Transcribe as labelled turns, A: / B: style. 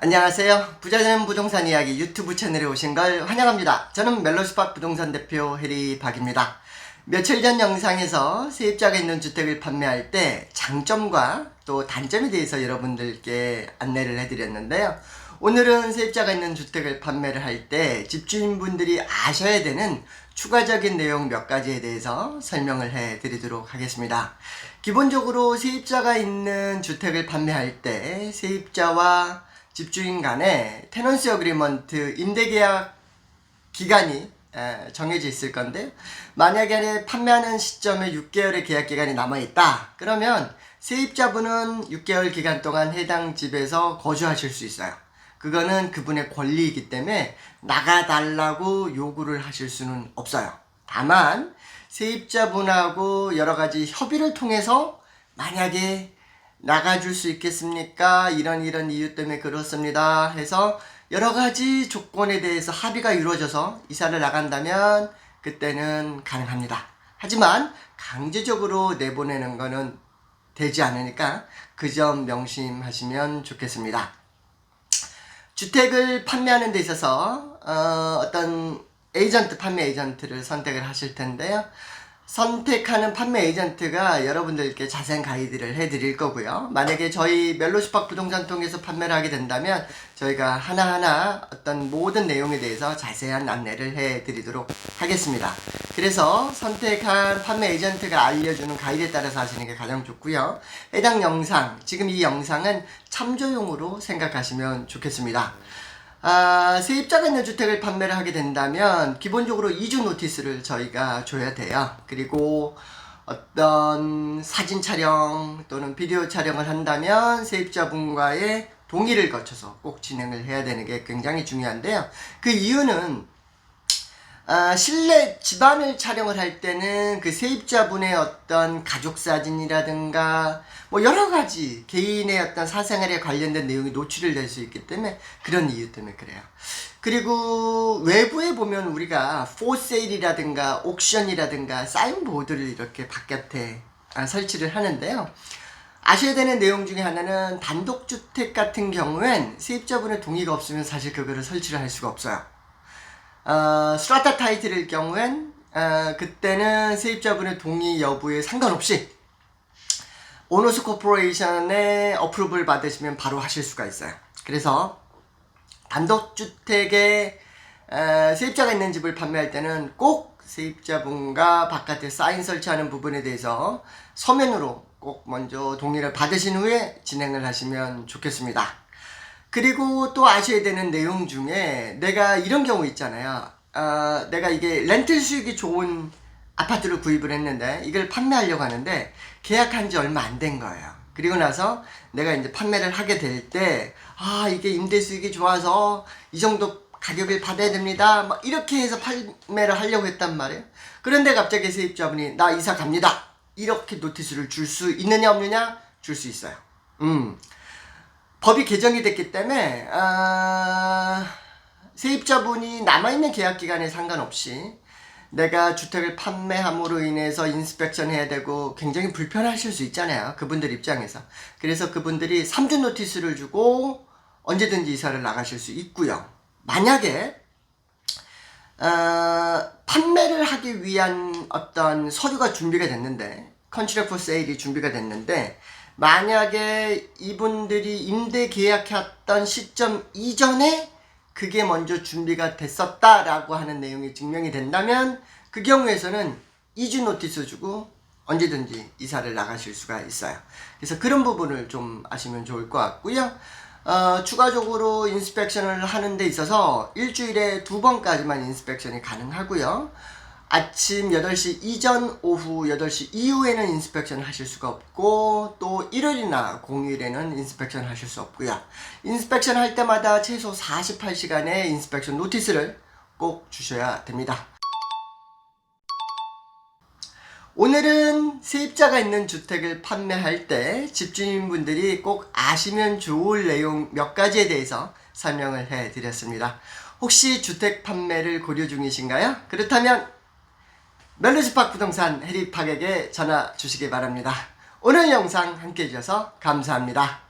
A: 안녕하세요. 부자되는 부동산 이야기 유튜브 채널에 오신 걸 환영합니다. 저는 멜로스팟 부동산 대표 해리박입니다. 며칠 전 영상에서 세입자가 있는 주택을 판매할 때 장점과 또 단점에 대해서 여러분들께 안내를 해드렸는데요. 오늘은 세입자가 있는 주택을 판매를 할 때 집주인분들이 아셔야 되는 추가적인 내용 몇 가지에 대해서 설명을 해드리도록 하겠습니다. 기본적으로 세입자가 있는 주택을 판매할 때 세입자와 집주인 간에 테넌시 어그리먼트 임대계약 기간이 정해져 있을 건데요. 만약에 판매하는 시점에 6개월의 계약 기간이 남아있다. 그러면 세입자분은 6개월 기간 동안 해당 집에서 거주하실 수 있어요. 그거는 그분의 권리이기 때문에 나가달라고 요구를 하실 수는 없어요. 다만 세입자분하고 여러가지 협의를 통해서 만약에 나가줄 수 있겠습니까? 이런 이유 때문에 그렇습니다 해서 여러가지 조건에 대해서 합의가 이루어져서 이사를 나간다면 그때는 가능합니다. 하지만 강제적으로 내보내는 거는 되지 않으니까 그 점 명심하시면 좋겠습니다. 주택을 판매하는 데 있어서 어떤 판매 에이전트를 선택을 하실 텐데요. 선택하는 판매 에이전트가 여러분들께 자세한 가이드를 해드릴 거고요. 만약에 저희 멜로스팟 부동산 통해서 판매를 하게 된다면 저희가 하나하나 어떤 모든 내용에 대해서 자세한 안내를 해드리도록 하겠습니다. 그래서 선택한 판매 에이전트가 알려주는 가이드에 따라서 하시는 게 가장 좋고요. 해당 영상, 지금 이 영상은 참조용으로 생각하시면 좋겠습니다. 세입자가 있는 주택을 판매를 하게 된다면 기본적으로 2주 노티스를 저희가 줘야 돼요. 그리고 어떤 사진 촬영 또는 비디오 촬영을 한다면 세입자분과의 동의를 거쳐서 꼭 진행을 해야 되는 게 굉장히 중요한데요. 그 이유는 실내 집안을 촬영을 할 때는 그 세입자분의 어떤 가족 사진이라든가 뭐 여러가지 개인의 어떤 사생활에 관련된 내용이 노출이 될 수 있기 때문에 그런 이유 때문에 그래요. 그리고 외부에 보면 우리가 for sale이라든가 옥션이라든가 사인보드를 이렇게 바깥에 설치를 하는데요. 아셔야 되는 내용 중에 하나는 단독주택 같은 경우엔 세입자분의 동의가 없으면 사실 그거를 설치를 할 수가 없어요. 스트라타 타이틀일 경우엔 그때는 세입자분의 동의 여부에 상관없이 오너스 코퍼레이션의 어프로브를 받으시면 바로 하실 수가 있어요. 그래서 단독주택에 세입자가 있는 집을 판매할 때는 꼭 세입자분과 바깥에 사인 설치하는 부분에 대해서 서면으로 꼭 먼저 동의를 받으신 후에 진행을 하시면 좋겠습니다. 그리고 또 아셔야 되는 내용 중에 내가 이런 경우 있잖아요. 내가 이게 렌틀 수익이 좋은 아파트를 구입을 했는데 이걸 판매하려고 하는데 계약한 지 얼마 안 된 거예요. 그리고 나서 내가 이제 판매를 하게 될 때 이게 임대 수익이 좋아서 이 정도 가격을 받아야 됩니다. 막 이렇게 해서 판매를 하려고 했단 말이에요. 그런데 갑자기 세입자분이 나 이사 갑니다. 이렇게 노티스를 줄 수 있느냐 없느냐? 줄 수 있어요. 법이 개정이 됐기 때문에 세입자분이 남아있는 계약기간에 상관없이 내가 주택을 판매함으로 인해서 인스펙션 해야 되고 굉장히 불편하실 수 있잖아요. 그분들 입장에서. 그래서 그분들이 3주 노티스를 주고 언제든지 이사를 나가실 수 있고요. 만약에 판매를 하기 위한 어떤 서류가 준비가 됐는데 컨트랙 포 세일이 준비가 됐는데 만약에 이분들이 임대 계약했던 시점 이전에 그게 먼저 준비가 됐었다라고 하는 내용이 증명이 된다면 그 경우에서는 2주 노티스 주고 언제든지 이사를 나가실 수가 있어요. 그래서 그런 부분을 좀 아시면 좋을 것 같고요. 추가적으로 인스펙션을 하는 데 있어서 일주일에 2번까지만 인스펙션이 가능하고요. 아침 8시 이전, 오후 8시 이후에는 인스펙션을 하실 수가 없고 또 일요일이나 공휴일에는 인스펙션을 하실 수 없고요. 인스펙션 할 때마다 최소 48시간의 인스펙션 노티스를 꼭 주셔야 됩니다. 오늘은 세입자가 있는 주택을 판매할 때 집주인분들이 꼭 아시면 좋을 내용 몇 가지에 대해서 설명을 해드렸습니다. 혹시 주택 판매를 고려 중이신가요? 그렇다면 멜로스팟 부동산 해리팍에게 전화 주시기 바랍니다. 오늘 영상 함께 해주셔서 감사합니다.